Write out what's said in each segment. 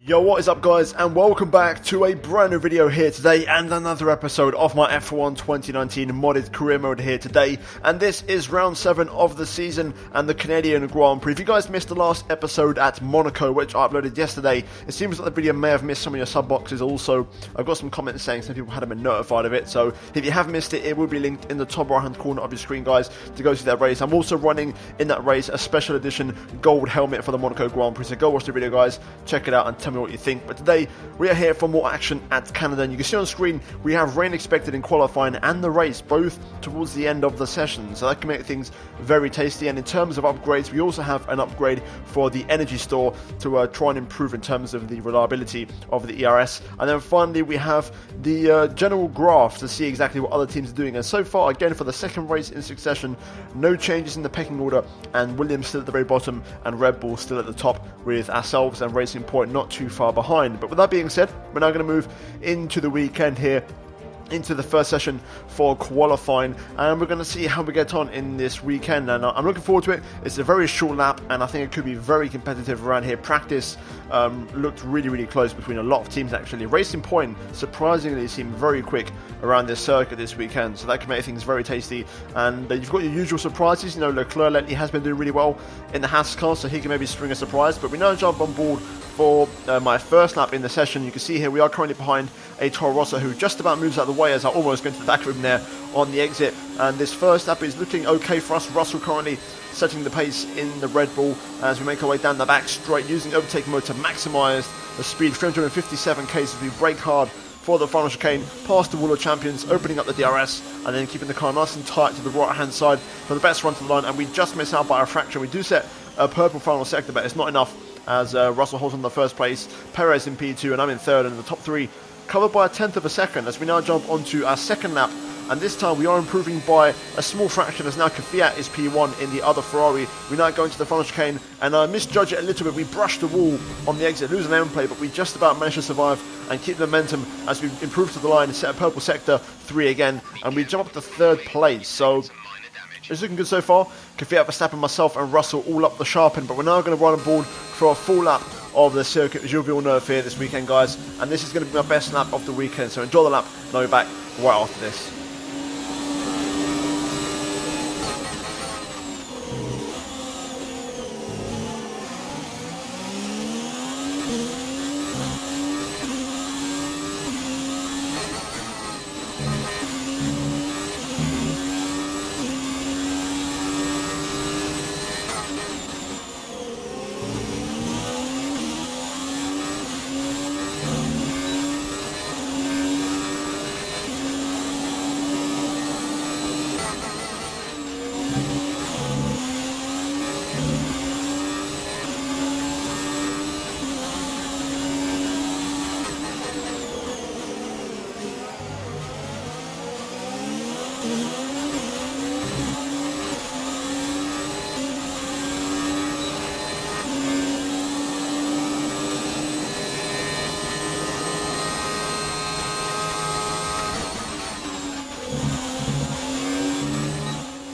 Yo, what is up guys, and welcome back to a brand new video here today and another episode of my F1 2019 modded career mode here today. And this is round 7 of the season and the Canadian Grand Prix. If you guys missed the last episode at Monaco, which I uploaded yesterday, it seems like the video may have missed some of your sub boxes also. I've got some comments saying some people hadn't been notified of it, so if you have missed it, it will be linked in the top right hand corner of your screen guys to go see that race. I'm also running in that race a special edition gold helmet for the Monaco Grand Prix, so go watch the video guys, check it out and tell me what you think. But today we are here for more action at Canada, and you can see on screen we have rain expected in qualifying and the race both towards the end of the session, so that can make things very tasty. And in terms of upgrades, we also have an upgrade for the energy store to try and improve in terms of the reliability of the ERS. And then finally we have the general graph to see exactly what other teams are doing. And so far, again, for the second race in succession, no changes in the pecking order, and Williams still at the very bottom and Red Bull still at the top, with ourselves and Racing Point not too far behind. But with that being said, we're now going to move into the weekend here, into the first session for qualifying, and we're going to see how we get on in this weekend. And I'm looking forward to it. It's a very short lap, and I think it could be very competitive around here. Practice looked really close between a lot of teams actually. Racing Point surprisingly seemed very quick around this circuit this weekend, so that can make things very tasty. And you've got your usual surprises. You know, Leclerc lately has been doing really well in the Haas car, so he can maybe spring a surprise. But we now jump on board for my first lap in the session. You can see here we are currently behind a Toro Rosso who just about moves out of the way as I almost go into the back of him there on the exit. And this first lap is looking okay for us. Russell currently setting the pace in the Red Bull as we make our way down the back straight, using overtake mode to maximise the speed. 357 k's as we brake hard for the final chicane, past the wall of champions, opening up the DRS, and then keeping the car nice and tight to the right hand side for the best run to the line. And we just miss out by a fraction. We do set a purple final sector, but it's not enough as Russell holds on the first place, Perez in P2, and I'm in third, and the top three covered by a tenth of a second as we now jump onto our second lap. And this time we are improving by a small fraction as now Kvyat is P1 in the other Ferrari. We now go into the final chicane, and I misjudge it a little bit. We brush the wall on the exit, lose an end plate, but we just about manage to survive and keep the momentum as we improve to the line and set a purple sector 3 again, and we jump up to third place. So it's looking good so far. Kvyat, Verstappen, myself and Russell all up the sharp end, but we're now going to run on board for a full lap of the circuit Gilles Villeneuve here this weekend guys, and this is going to be my best lap of the weekend, so enjoy the lap and I'll be back right after this.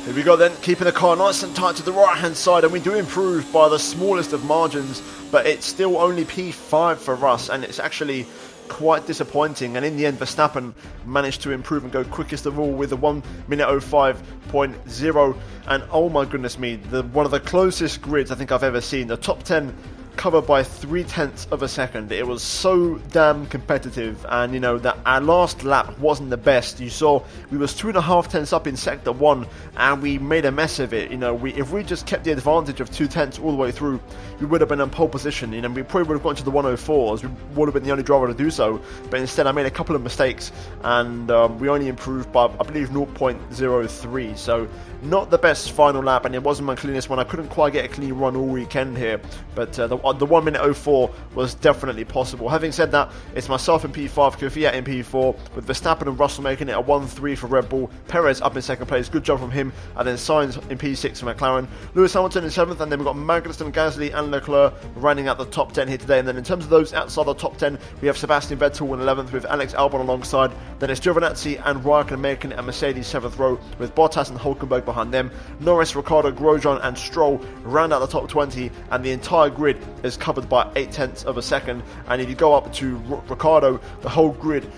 Here we go then, keeping the car nice and tight to the right hand side, and we do improve by the smallest of margins, but it's still only P5 for us, and it's actually quite disappointing. And in the end, Verstappen managed to improve and go quickest of all with a 1:05.0, and oh my goodness me, one of the closest grids I think I've ever seen. The top 10 covered by 0.3 of a second. It was so damn competitive, and you know that our last lap wasn't the best. You saw we was 2.5 tenths up in sector 1 and we made a mess of it. You know, if we just kept the advantage of 2 tenths all the way through, we would have been in pole position. You know, we probably would have gone to the 104s. We would have been the only driver to do so, but instead I made a couple of mistakes, and we only improved by I believe 0.03, so not the best final lap, and it wasn't my cleanest one. I couldn't quite get a clean run all weekend here, but the 1:04 was definitely possible. Having said that, it's myself in P5, Kvyat in P4, with Verstappen and Russell making it a 1-3 for Red Bull, Perez up in second place, good job from him, and then Sainz in P6 for McLaren, Lewis Hamilton in 7th, and then we've got Magnussen, Gasly and Leclerc rounding out the top 10 here today. And then in terms of those outside the top 10, we have Sebastian Vettel in 11th with Alex Albon alongside, then it's Giovinazzi and Raikkonen making it a Mercedes 7th row, with Bottas and Hulkenberg behind them. Norris, Ricciardo, Grosjean and Stroll round out the top 20, and the entire grid is covered by 0.8 of a second, and if you go up to Ricciardo, the whole grid,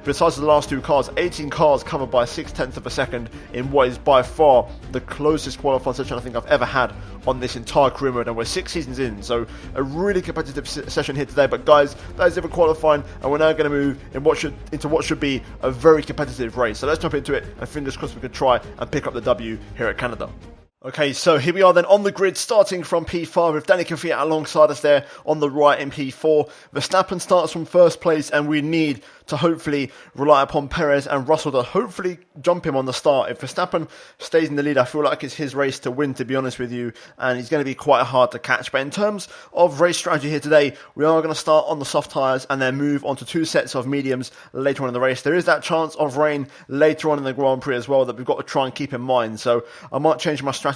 besides the last 2 cars, 18 cars covered by 0.6 of a second in what is by far the closest qualifying session I think I've ever had on this entire career mode, and we're 6 seasons in, so a really competitive session here today. But guys, that is it for qualifying, and we're now going to move into what should be a very competitive race. So let's jump into it, and fingers crossed we can try and pick up the W here at Canada. Okay, so here we are then on the grid, starting from P5 with Danny Kvyat alongside us there on the right in P4. Verstappen starts from first place, and we need to hopefully rely upon Perez and Russell to hopefully jump him on the start. If Verstappen stays in the lead, I feel like it's his race to win, to be honest with you, and he's going to be quite hard to catch. But in terms of race strategy here today, we are going to start on the soft tyres and then move on to 2 sets of mediums later on in the race. There is that chance of rain later on in the Grand Prix as well that we've got to try and keep in mind, so I might change my strategy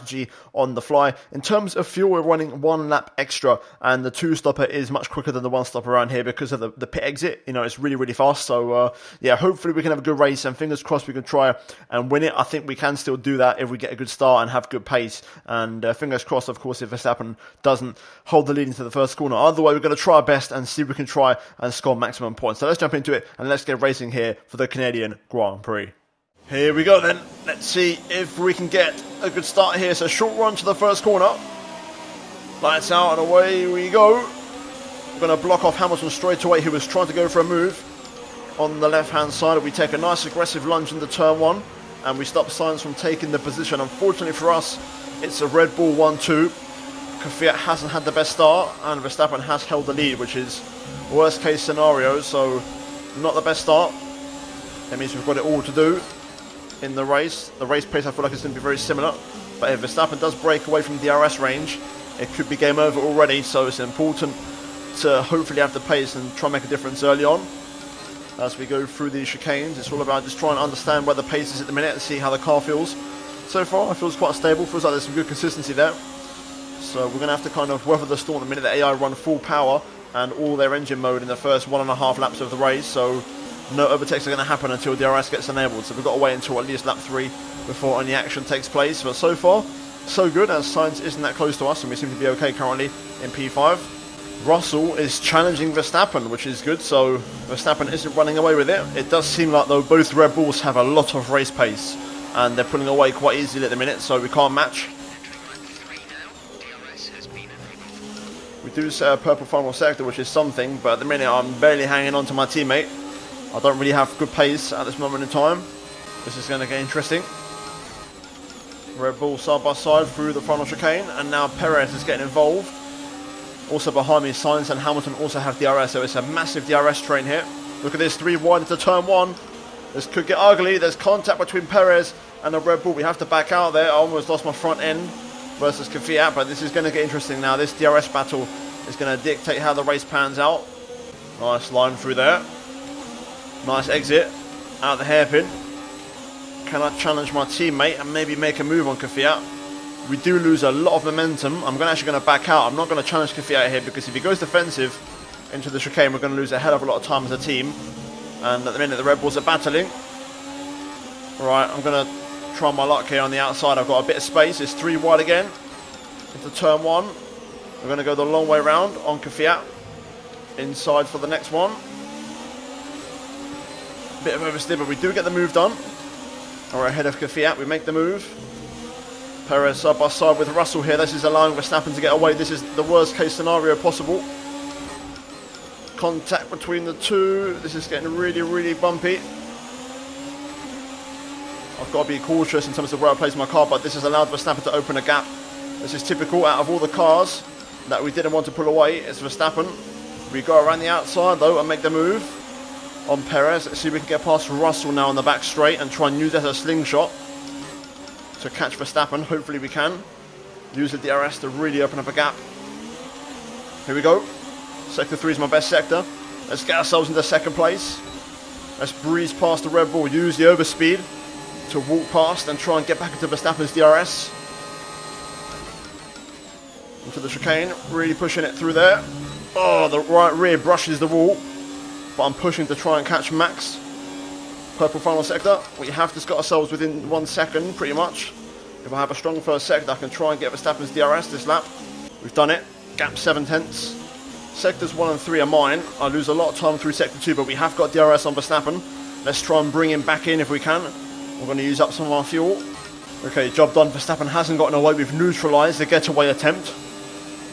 on the fly. In terms of fuel, we're running 1 lap extra, and the 2-stopper is much quicker than the 1-stopper around here because of the pit exit. You know, it's really, really fast. So, yeah, hopefully we can have a good race, and fingers crossed we can try and win it. I think we can still do that if we get a good start and have good pace. And fingers crossed, of course, if Verstappen doesn't hold the lead into the first corner. Either way, we're going to try our best and see if we can try and score maximum points. So let's jump into it and let's get racing here for the Canadian Grand Prix. Here we go then. Let's see if we can get a good start here. So short run to the first corner. Lights out and away we go. We're going to block off Hamilton straight away, who was trying to go for a move. On the left-hand side, we take a nice aggressive lunge into turn 1, and we stop Sainz from taking the position. Unfortunately for us, it's a Red Bull 1-2. Kvyat hasn't had the best start, and Verstappen has held the lead, which is worst case scenario, so not the best start. That means we've got it all to do in the race. The race pace I feel like is going to be very similar, but if Verstappen does break away from DRS range, it could be game over already, so it's important to hopefully have the pace and try and make a difference early on. As we go through these chicanes, it's all about just trying to understand where the pace is at the minute and see how the car feels. So far, it feels quite stable, feels like there's some good consistency there. So we're going to have to kind of weather the storm the minute the AI run full power and all their engine mode in the first 1.5 laps of the race, so no overtakes are going to happen until DRS gets enabled. So we've got to wait until at least lap 3 before any action takes place. But so far, so good, as Sainz isn't that close to us and we seem to be okay currently in P5. Russell is challenging Verstappen, which is good, so Verstappen isn't running away with it. It does seem like, though, both Red Bulls have a lot of race pace, and they're pulling away quite easily at the minute, so we can't match. We do set a purple final sector, which is something, but at the minute I'm barely hanging on to my teammate. I don't really have good pace at this moment in time. This is going to get interesting. Red Bull side by side through the final chicane, and now Perez is getting involved. Also behind me, Sainz and Hamilton also have DRS, so it's a massive DRS train here. Look at this, 3 wide into turn 1. This could get ugly. There's contact between Perez and the Red Bull. We have to back out there. I almost lost my front end versus Kvyat, but this is going to get interesting now. This DRS battle is going to dictate how the race pans out. Nice line through there. Nice exit out the hairpin. Can I challenge my teammate and maybe make a move on Kvyat? We do lose a lot of momentum. I'm actually going to back out. I'm not going to challenge Kvyat here, because if he goes defensive into the chicane, we're going to lose a hell of a lot of time as a team. And at the minute, the Red Bulls are battling. Right, I'm going to try my luck here on the outside. I've got a bit of space. It's 3 wide again into turn 1. We're going to go the long way round on Kvyat. Inside for the next one. Bit of oversteer, but we do get the move done. We're ahead of Kvyat. We make the move. Perez side by side with Russell here. This is allowing Verstappen to get away. This is the worst case scenario possible. Contact between the two. This is getting really, really bumpy. I've got to be cautious in terms of where I place my car, but this has allowed Verstappen to open a gap. This is typical. Out of all the cars that we didn't want to pull away, it's Verstappen. We go around the outside though and make the move on Perez. Let's see if we can get past Russell now on the back straight and try and use that as a slingshot to catch Verstappen. Hopefully we can use the DRS to really open up a gap. Here we go. Sector 3 is my best sector. Let's get ourselves into second place. Let's breeze past the Red Bull, use the overspeed to walk past and try and get back into Verstappen's DRS. Into the chicane, really pushing it through there. Oh, the right rear brushes the wall, but I'm pushing to try and catch Max. Purple final sector. We have just got ourselves within 1 second, pretty much. If I have a strong first sector, I can try and get Verstappen's DRS this lap. We've done it. Gap 7 tenths. Sectors 1 and 3 are mine. I lose a lot of time through Sector 2, but we have got DRS on Verstappen. Let's try and bring him back in if we can. We're going to use up some of our fuel. Okay, job done. Verstappen hasn't gotten away. We've neutralised the getaway attempt.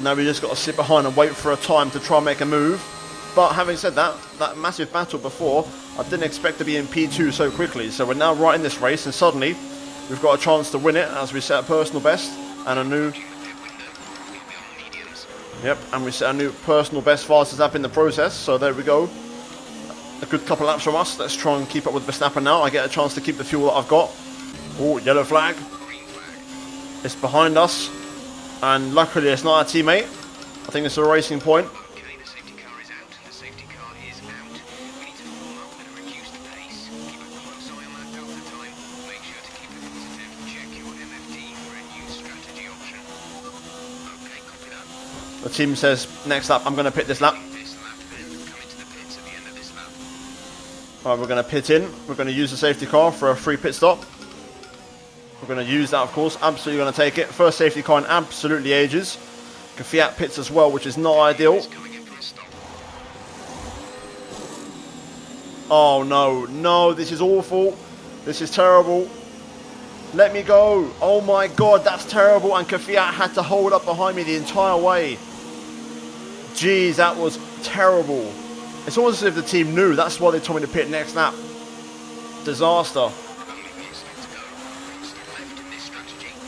Now we just got to sit behind and wait for a time to try and make a move. But having said that, that massive battle before, I didn't expect to be in P2 so quickly. So we're now right in this race, and suddenly we've got a chance to win it as we set a personal best and a new... Yep, and we set a new personal best fastest lap in the process. So there we go. A good couple laps from us. Let's try and keep up with Verstappen now. I get a chance to keep the fuel that I've got. Oh, yellow flag. It's behind us. And luckily it's not our teammate. I think it's a racing point. Okay, the safety car is out. The safety car is out. We need to form up at a reduced pace. Keep a close eye on that delta time. Make sure to keep it positive. Check your MFD for a new strategy option. Okay, copy that. The team says next lap I'm going to pit this lap. This lap and come into the pits at the end of this lap. Alright, we're going to pit in. We're going to use the safety car for a free pit stop. We're going to use that, of course. Absolutely going to take it. First safety car in absolutely ages. Fiat pits as well, which is not ideal. Oh no, no, this is awful. This is terrible. Let me go. Oh my god, that's terrible. And Fiat had to hold up behind me the entire way. Jeez, that was terrible. It's almost as if the team knew. That's why they told me to pit next lap. Disaster.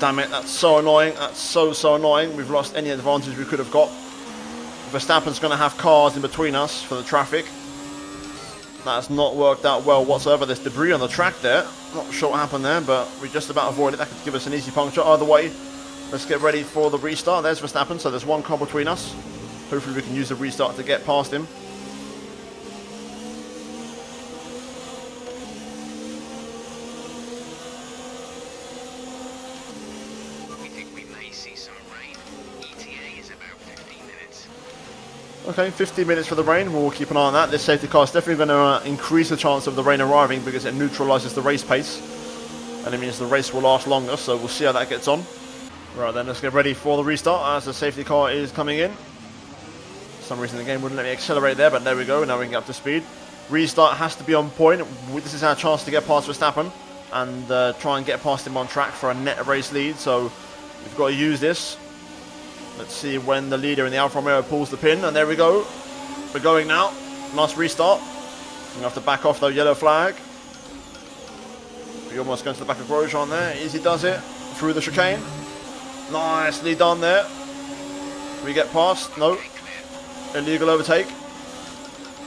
Damn it, that's so annoying. That's so annoying. We've lost any advantage we could have got. Verstappen's going to have cars in between us for the traffic. That's not worked out well whatsoever. There's debris on the track there. Not sure what happened there, but we just about avoided it. That could give us an easy puncture. Either way, let's get ready for the restart. There's Verstappen, so there's one car between us. Hopefully we can use the restart to get past him. Okay, 15 minutes for the rain. We'll keep an eye on that. This safety car is definitely going to increase the chance of the rain arriving because it neutralises the race pace. And it means the race will last longer, so we'll see how that gets on. Right then, let's get ready for the restart as the safety car is coming in. For some reason the game wouldn't let me accelerate there, but there we go. Now we can get up to speed. Restart has to be on point. This is our chance to get past Verstappen and try and get past him on track for a net race lead. So we've got to use this. Let's see when the leader in the Alfa Romeo pulls the pin, and there we go. We're going now. Nice restart. We have to back off though, yellow flag. We almost going to the back of Grosjean there. Easy does it. Through the chicane. Nicely done there. We get past. No. Illegal overtake.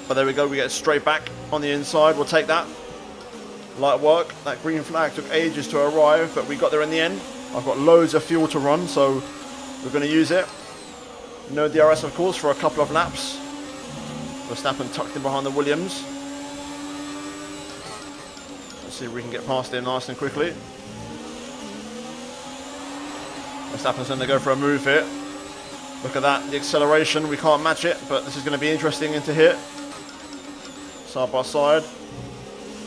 But there we go. We get straight back on the inside. We'll take that. Light work. That green flag took ages to arrive, but we got there in the end. I've got loads of fuel to run, so we're going to use it. No DRS, of course, for a couple of laps. Verstappen tucked in behind the Williams. Let's see if we can get past him nice and quickly. Verstappen's going to go for a move here. Look at that, the acceleration. We can't match it, but this is going to be interesting into here. Side by side.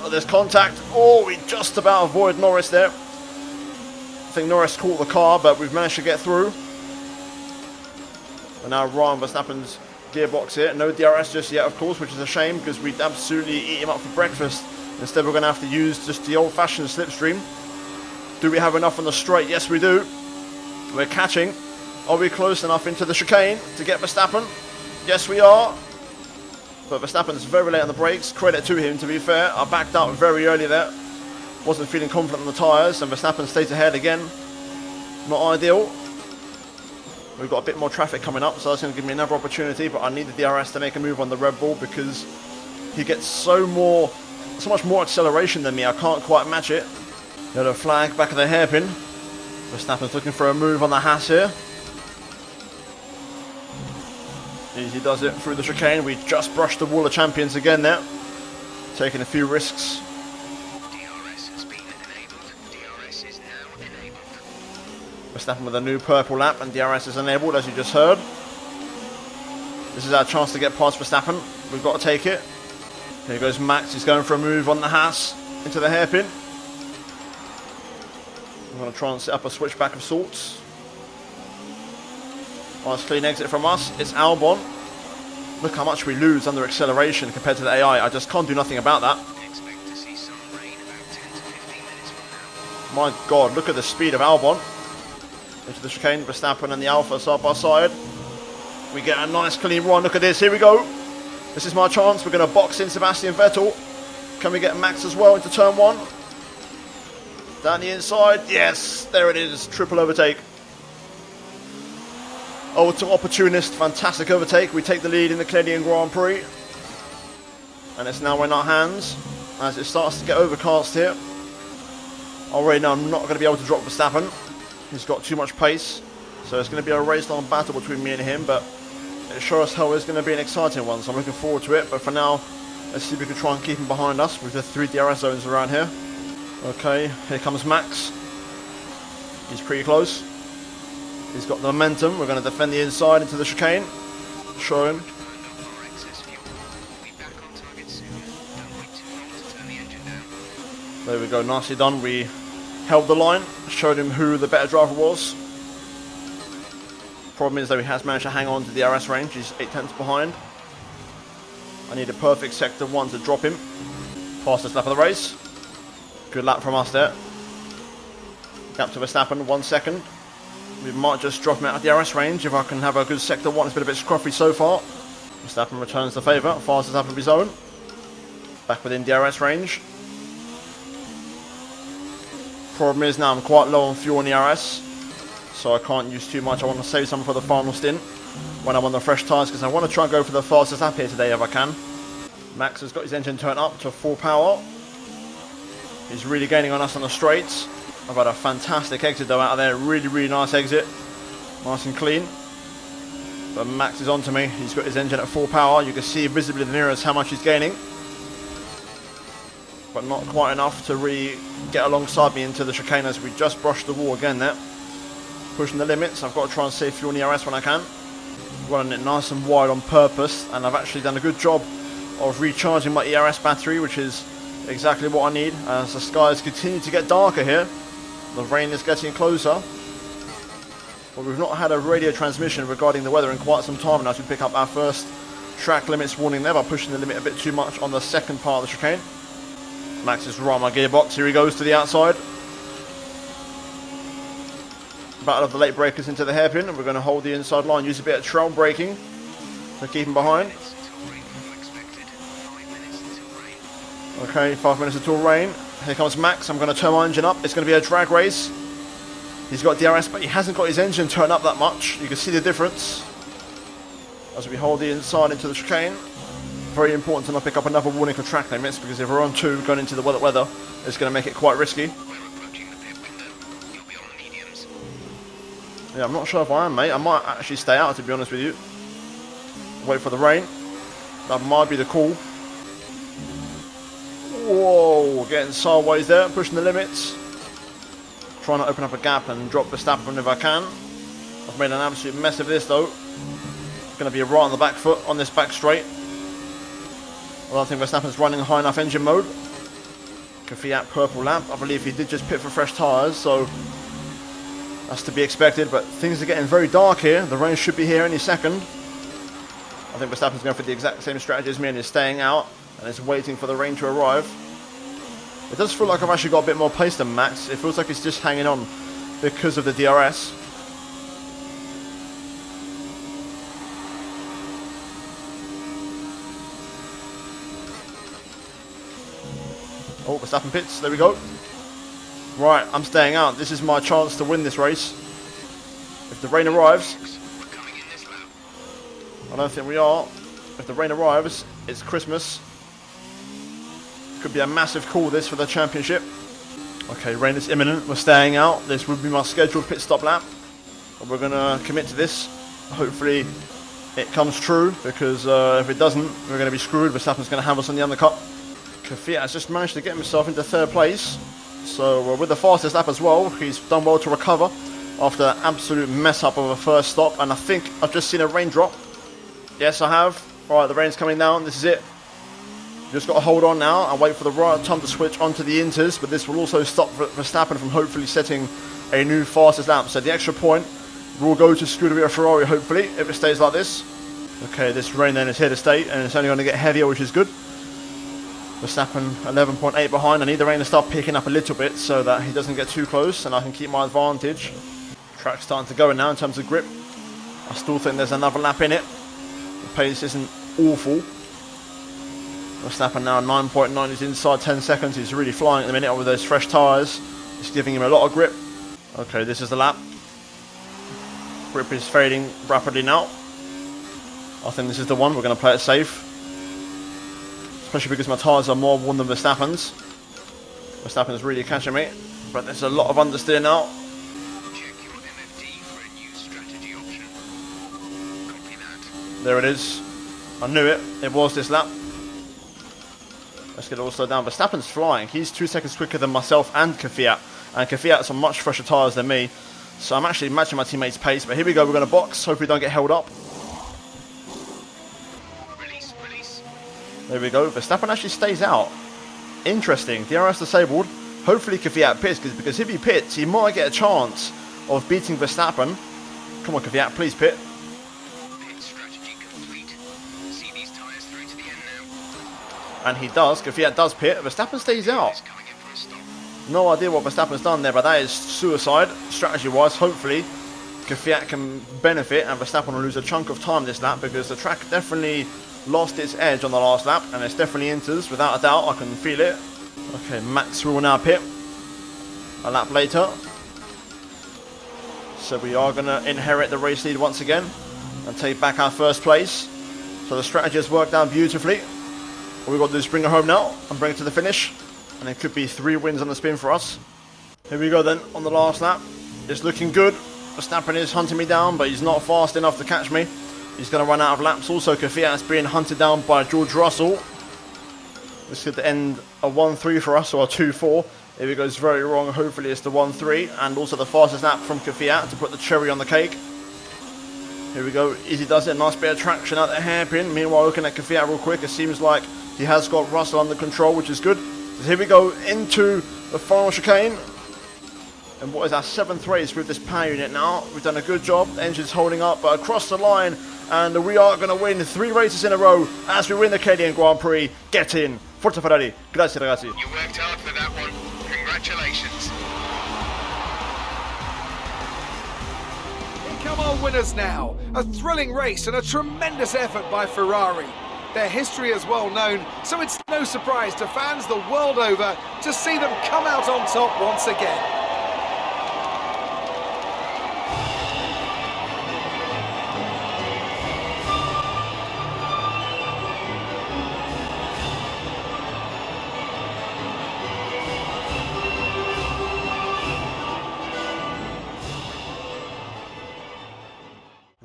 Oh, there's contact. Oh, we just about avoid Norris there. I think Norris caught the car, but we've managed to get through. We're now right on Verstappen's gearbox here. No DRS just yet, of course, which is a shame because we'd absolutely eat him up for breakfast. Instead, we're going to have to use just the old-fashioned slipstream. Do we have enough on the straight? Yes, we do. We're catching. Are we close enough into the chicane to get Verstappen? Yes, we are. But Verstappen's very late on the brakes. Credit to him, to be fair. I backed out very early there. Wasn't feeling confident on the tyres, and Verstappen stays ahead again. Not ideal. We've got a bit more traffic coming up, so that's going to give me another opportunity, but I need the DRS to make a move on the Red Bull because he gets so much more acceleration than me. I can't quite match it. Yellow flag, back of the hairpin. Verstappen's looking for a move on the Haas here. Easy does it through the chicane. We just brushed the wall of champions again there. Taking a few risks. DRS has been enabled. DRS is now enabled. Verstappen with a new purple lap and DRS is enabled, as you just heard. This is our chance to get past Verstappen. We've got to take it. Here goes Max. He's going for a move on the Haas into the hairpin. I'm going to try and set up a switchback of sorts. Nice clean exit from us. It's Albon. Look how much we lose under acceleration compared to the AI. I just can't do nothing about that. Expect to see some rain about 10 to 15 minutes from now. My God, look at the speed of Albon. Into the chicane, Verstappen and the Alpha side by side. We get a nice clean run. Look at this. Here we go. This is my chance. We're going to box in Sebastian Vettel. Can we get Max as well into turn 1? Down the inside. Yes, there it is. Triple overtake. Oh, to opportunist. Fantastic overtake. We take the lead in the Canadian Grand Prix. And it's now in our hands as it starts to get overcast here. Already now I'm not going to be able to drop Verstappen. He's got too much pace. So it's going to be a race-long battle between me and him. But it sure as hell is going to be an exciting one. So I'm looking forward to it. But for now, let's see if we can try and keep him behind us with the 3 DRS zones around here. Okay, here comes Max. He's pretty close. He's got the momentum. We're going to defend the inside into the chicane. Show him. There we go, nicely done. We held the line, showed him who the better driver was. Problem is though, he has managed to hang on to the DRS range. He's 8 tenths behind. I need a perfect sector 1 to drop him. Fastest lap of the race. Good lap from us there. Gap to Verstappen, 1 second. We might just drop him out of the DRS range if I can have a good sector 1. It's been a bit scruffy so far. Verstappen returns the favour. Fastest lap of his own. Back within DRS range. Problem is now I'm quite low on fuel in the RS, so I can't use too much. I want to save some for the final stint when I'm on the fresh tyres, because I want to try and go for the fastest lap here today if I can. Max has got his engine turned up to full power. He's really gaining on us on the straights. I've had a fantastic exit though out of there. Really nice exit. Nice and clean. But Max is onto me. He's got his engine at full power. You can see visibly in the mirrors how much he's gaining. But not quite enough to really get alongside me into the chicane as we just brushed the wall again there. Pushing the limits. I've got to try and save fuel in the RS when I can. Running it nice and wide on purpose, and I've actually done a good job of recharging my ERS battery, which is exactly what I need as the skies continue to get darker here. The rain is getting closer. But we've not had a radio transmission regarding the weather in quite some time now to pick up our first track limits warning there by pushing the limit a bit too much on the second part of the chicane. Max is right on my gearbox. Here he goes to the outside. Battle of the late breakers into the hairpin, and we're going to hold the inside line. Use a bit of trail braking to keep him behind. Okay, 5 minutes until rain. Here comes Max. I'm going to turn my engine up. It's going to be a drag race. He's got DRS, but he hasn't got his engine turned up that much. You can see the difference as we hold the inside into the chicane. Very important to not pick up another warning for track limits, because if we're on 2 going into the weather, it's going to make it quite risky. Yeah, I'm not sure if I am, mate. I might actually stay out, to be honest with you. Wait for the rain. That might be the call. Whoa, getting sideways there, pushing the limits. Trying to open up a gap and drop Verstappen if I can. I've made an absolute mess of this though. Going to be right on the back foot on this back straight. Well, I think Verstappen's running high enough engine mode. Kvyat purple lamp. I believe he did just pit for fresh tyres, so that's to be expected. But things are getting very dark here. The rain should be here any second. I think Verstappen's going for the exact same strategy as me and is staying out and is waiting for the rain to arrive. It does feel like I've actually got a bit more pace than Max. It feels like he's just hanging on because of the DRS. Oh, Verstappen pits. There we go. Right, I'm staying out. This is my chance to win this race. If the rain arrives, I don't think we are. If the rain arrives, it's Christmas. Could be a massive call this for the championship. Okay, rain is imminent. We're staying out. This would be my scheduled pit stop lap. But we're going to commit to this. Hopefully it comes true, because if it doesn't, we're going to be screwed. Verstappen's going to have us on the undercut. Kvyat has just managed to get himself into 3rd place. So with the fastest lap as well, he's done well to recover after an absolute mess up of a first stop. And I think I've just seen a raindrop. Yes, I have. Alright, the rain's coming down. This is it. Just got to hold on now and wait for the right time to switch onto the inters. But this will also stop Verstappen from hopefully setting a new fastest lap. So the extra point will go to Scuderia Ferrari, hopefully, if it stays like this. Okay, this rain then is here to stay, and it's only going to get heavier, which is good. Verstappen 11.8 behind. I need the rain to start picking up a little bit so that he doesn't get too close and I can keep my advantage. Track's starting to go in now in terms of grip. I still think there's another lap in it. The pace isn't awful. Verstappen now 9.9, he's inside 10 seconds. He's really flying at the minute with those fresh tyres. It's giving him a lot of grip. Okay, this is the lap. Grip is fading rapidly now. I think this is the one. We're going to play it safe. Especially because my tyres are more worn than Verstappen's. Verstappen's really catching me. But there's a lot of understeer now. Check your MFD for a new strategy option. Copy that. There it is. I knew it. It was this lap. Let's get it all slowed down. Verstappen's flying. He's 2 seconds quicker than myself and Kvyat. And Kvyat's on much fresher tyres than me. So I'm actually matching my teammate's pace. But here we go. We're going to box. Hope we don't get held up. There we go. Verstappen actually stays out. Interesting. DRS disabled. Hopefully Kvyat pits, because if he pits, he might get a chance of beating Verstappen. Come on, Kvyat, please pit. Pit strategy complete. See these tyres through to the end now. And he does. Kvyat does pit. Verstappen stays out. It's coming in for a stop. No idea what Verstappen's done there, but that is suicide, strategy-wise. Hopefully, Kvyat can benefit, and Verstappen will lose a chunk of time this lap, because the track definitely lost its edge on the last lap, and it's definitely enters, without a doubt. I can feel it. Okay, Max will now pit a lap later. So we are going to inherit the race lead once again and take back our first place. So the strategy has worked out beautifully. All we've got to do is bring it home now and bring it to the finish. And it could be 3 wins on the spin for us. Here we go then on the last lap. It's looking good. Verstappen is hunting me down, but he's not fast enough to catch me. He's going to run out of laps. Also, Kvyat is being hunted down by George Russell. This could end a 1-3 for us, or a 2-4. If it goes very wrong, hopefully it's the 1-3. And also the fastest lap from Kvyat to put the cherry on the cake. Here we go. Easy does it. Nice bit of traction at the hairpin. Meanwhile, looking at Kvyat real quick, it seems like he has got Russell under control, which is good. So here we go into the final chicane. And what is our 7th race with this power unit now? We've done a good job. The engine's holding up, but across the line. And we are going to win 3 races in a row as we win the Canadian Grand Prix. Get in. Forza Ferrari. Grazie ragazzi. You worked hard for that one. Congratulations. Here come our winners now. A thrilling race and a tremendous effort by Ferrari. Their history is well known, so it's no surprise to fans the world over to see them come out on top once again.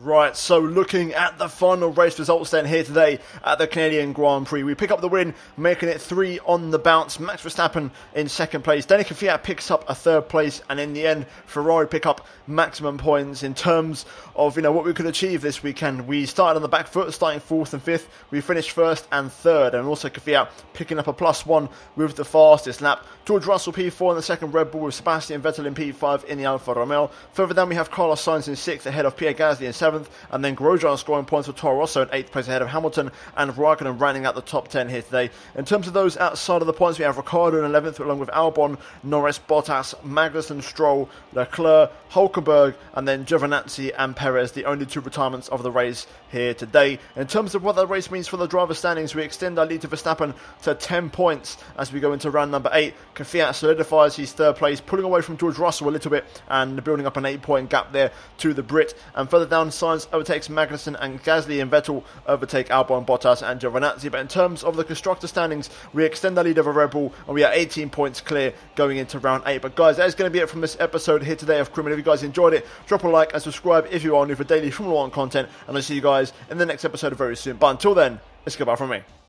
Right, so looking at the final race results then here today at the Canadian Grand Prix. We pick up the win, making it 3 on the bounce. Max Verstappen in 2nd place. Danny Kvyat picks up a 3rd place. And in the end, Ferrari pick up maximum points in terms of, what we could achieve this weekend. We started on the back foot, starting 4th and 5th. We finished 1st and 3rd. And also Kvyat picking up a +1 with the fastest lap. George Russell P4 in the 2nd Red Bull, with Sebastian Vettel in P5 in the Alfa Romeo. Further down we have Carlos Sainz in 6th ahead of Pierre Gasly in 7th. And then Grosjean scoring points for Toro Rosso in 8th place ahead of Hamilton, and Raikkonen rounding out the top 10 here today. In terms of those outside of the points, we have Ricciardo in 11th along with Albon, Norris, Bottas, Magnussen, Stroll, Leclerc, Hulkenberg, and then Giovinazzi and Perez, the only 2 retirements of the race here today. In terms of what that race means for the driver standings, we extend our lead to Verstappen to 10 points as we go into round number 8. Kvyat solidifies his 3rd place, pulling away from George Russell a little bit and building up an 8-point gap there to the Brit. And further down, Sainz overtakes Magnussen, and Gasly and Vettel overtake Albon, Bottas and Giovinazzi. But in terms of the constructor standings, we extend our lead over Red Bull, and we are 18 points clear going into round 8. But guys, that is going to be it from this episode here today of Criminal. If you guys enjoyed it, drop a like and subscribe if you are new for daily Formula 1 content, and I'll see you guys in the next episode very soon. But until then, it's goodbye from me.